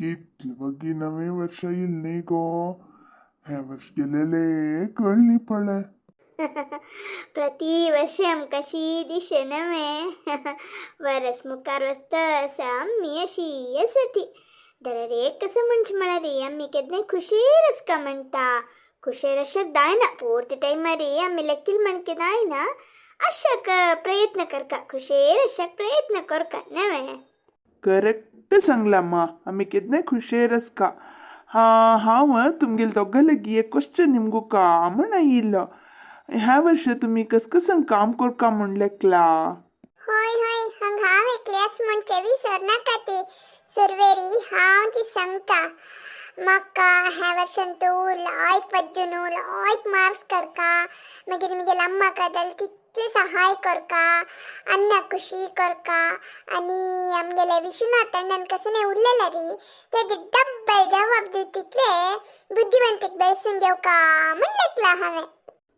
कितले बघी नवे वर्ष येईल नाही गो. ह्या वर्ष गेलेले कळली पडे. प्रतिवर्षं कशी दिशेनं मे वरस मुखार वस्त आम्ही अशी असती दर रे कसं म्हणच मला रे आम्ही केदने खुशेरच का म्हणता खुशेरशक दाय ना पूर्ती टाइम रे आम्ही लेक्कील म्हणके दाय ना अशक प्रयत्न कर का खुशेरशक प्रयत्न कर का नवे करेक्ट सांगलाम्मा आम्ही केदने खुशेरस का. हा हांव तुमगेल दोगालगी एक क्वेश्चन निमगू कामण आयिल्लो. ह्या वर्ष तुम्ही कसं काम करका म्हणलेकला. होय होय हंग हांव एकल्यास म्हणचे विसर नाका ती सुरवेरी हांव ती सांगता म्हाका ह्या वर्षान तूं लायक वज्जून लायक मार्क्स करका मागीर मुगेल अम्माक दल तितले सहाय करका अन्न खुशी करका आनी आमगेले विश्वनाथ अण्णान कसं उरलेला रे तेजे डब्बल जवाब दिव तितले बुद्धिवंतीक बेळसून घेवका म्हणलेकला हांवें.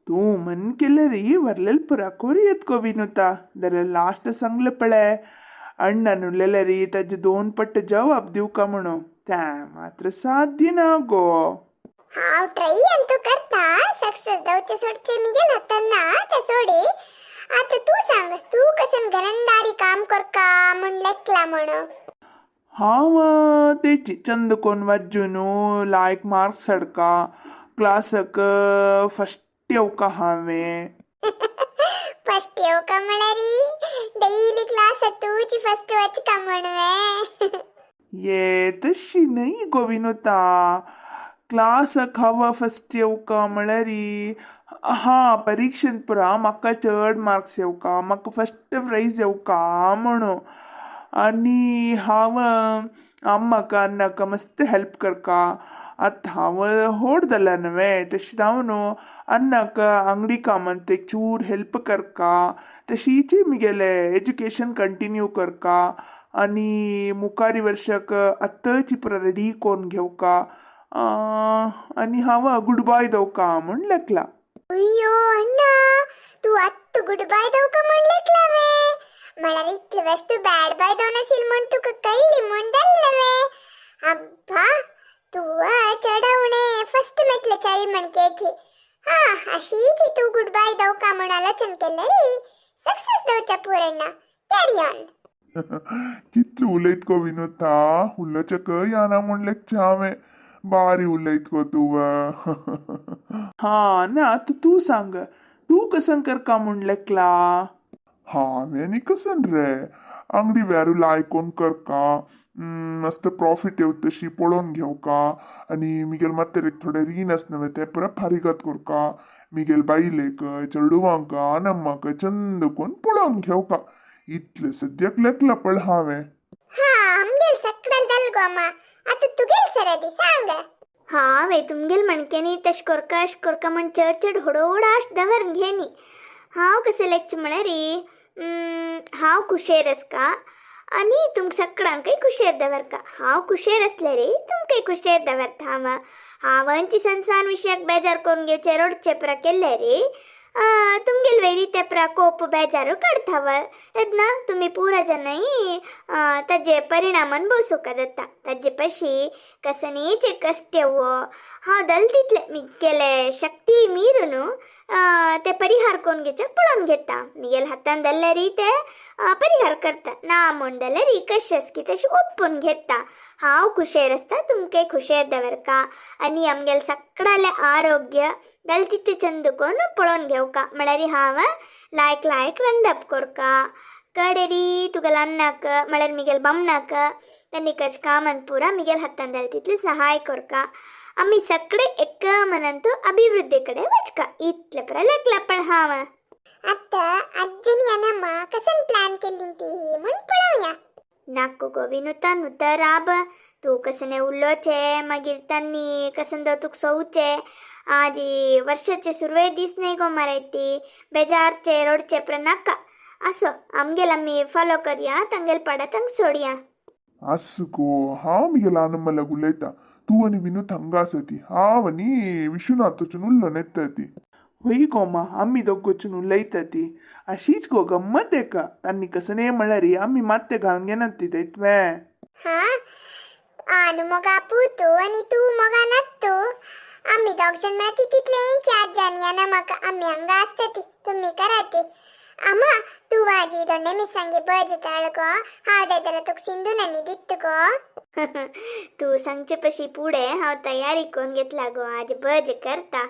तू मन केलं री वरलेल पुराकोरी येत को विनुता जरा लास्ट सांगलं पळे अण्णान उरलेले री ताजे 2 पट जवाब दिव का म्हणून त्या मात्र साध्य ना गो. हांव ट्राय अंतू करता सक्सेस दवचे सोडचे मिगेल हातांना ते सोडे. आता तू सांग तू कसन घरंदारी काम करका म्हणलेकला म्हणून. हांव तेची चंद कोण वाजून लायक मार्क्स सडका क्लासक फस्ट येवका हांवें. फस्ट येवका म्हळ्यारी डेली क्लास तूची फस्ट वचका म्हणवे. ये तशी नाही गो विनुता क्लासक हांव फस्ट येवका म्हळ्यारी हा परीक्षेंत पुरा म्हाका चड मार्क्स येवका म्हाका फस्ट प्राइज येवका म्हणून. आनी हांव अम्माक अण्णाक मस्त हेल्प करका. आतां हांव व्हड जाला न्हय तशें हांव न्हू अण्णाक अंगडी कामांत ते चूर हेल्प करका. तशीच म्हगेलें एज्युकेशन कंटिन्यू करका आनी मुखारी वर्साक आत्ताची पुरा रेडी करून घेवका आनी हांव गुड बाय देवका म्हण लेखला. अय्यो अण्णा तू आत्ता गुड बाय देवका म्हणलेकला वे म्हळ्यार इतले वेळेस तू बॅड बाय देव नाशील म्हण तुका कळ्ळी म्हण जाल्लें वे. अब्बा तू चढवणे फस्ट मेटले चाइल्ड म्हणकेची हा अशीच तू गुड बाय देवका म्हण आलोचन केलं रे सक्सेस देवच्या पोरांना कॅरी ऑन. कितले उलयत गो विनुता उल्लचक याना म्हणलेक हांवें बारी उलयत गो तू. हा ना आता तू सांग तू कसं करका म्हण लेखला. हांवें न्ही कसन रे अंगडी व्यारू लायकोन करका मस्त प्रॉफिट येव तशी पळोवन घेवका आनी मिगेल मातेरेक थोडे रीण आसनवे ते पुरा फारीकत करका मिगेल बायलेक चेडवांक अनम्माक चंद कोन पळोवन घेवका इतले सद्याक लेखला पळ हांवें. हा आमगेल सकडल दल गोमा आता तुगेल सरदी सांग. हा वे तुमगेल म्हणकेनी तश कोरका म्हण चड चड होडोडाश दवर घेनी हांव कसे लेखचे म्हळ्यार रे हांव खुशेर का आनी तुमक सगळ्यांकय खुशेर दवरका. हांव खुशेर असले रे तुमकय खुशेर दवरता. हांवांची संसार विशयाक बेजार करून घेवचे रोडचे पुरा केले रे तुमगेल वेरी ते पुरा कोप बेजारू काडथाव येदना तुमी पुरा जनय ताजे परिणामान बसूका जाता ताजे पशी कसनीचे कष्ट हांव दल तितले मिगेले शक्ती मीरून ते परिहार करून घेवचे पळोवन घेता. मिगेल हातान दल्ले री ते परिहार करता ना म्हण जाल्यार री कशेंच की तशें ओपून घेता. हांव खुशेर आसता तुमकां खुशेर दवरका आनी आमगेल सगळ्याले आरोग्य दल तितले चंद कोन पळोवन घेवका म्हळ्यार हांव लायक रंदप करका कडेरी तुगेल अण्णाक म्हळ्यार मिगेल बामणाक त्यांनी कच कामान पुरा मिगेल हातान दल तितले सहाय करका. आमी सगळे एक मनंतू अभिवृद्धी कडेन वचका इतले पुरा लेखला पण हांव. आता आज्जनी अनम्मा कसन प्लॅन केली ती म्हण पळोवया. नाको गो विनुता नुतर राब तू कसने उल्लोचे मागीर तांनी कसन दो तुक सोवचे आज वर्षाचे सुरवे दीस नाही गो मारायती बेजारचे रोडचे पुरा नाका असो आमगेल आमी फॉलो करया तांगेल पडा तांग सोडया. आस गो हांव मिगेल आनम्माला उलयता तू आनी विनूत हांगा आसती हांव आनी विश्वनाथाच्यान उरलो न्हेता ती. होई गोमा आम्ही दोगोचून उलयता ती अशीच गो गम्मत एका तांणी कसं म्हळ्यार आम्ही मात्ते घालून घेनात ती दैतवे. हा आनु मोगा पुतू आणि तू मोगा नत्तू आम्ही दोग जण मेळती तितले 4 जण याना म्हाका आम्ही हांगा आसता ती तुम्ही कराती अम्मा तू वाजी दोंडे मिस्सांगे बज ताळ गो हांव दादाला तुक सिंधुनांनी दित्त गो तू सांगचे पशी पुढे हांव तयारी करून घेतला गो आज बज करता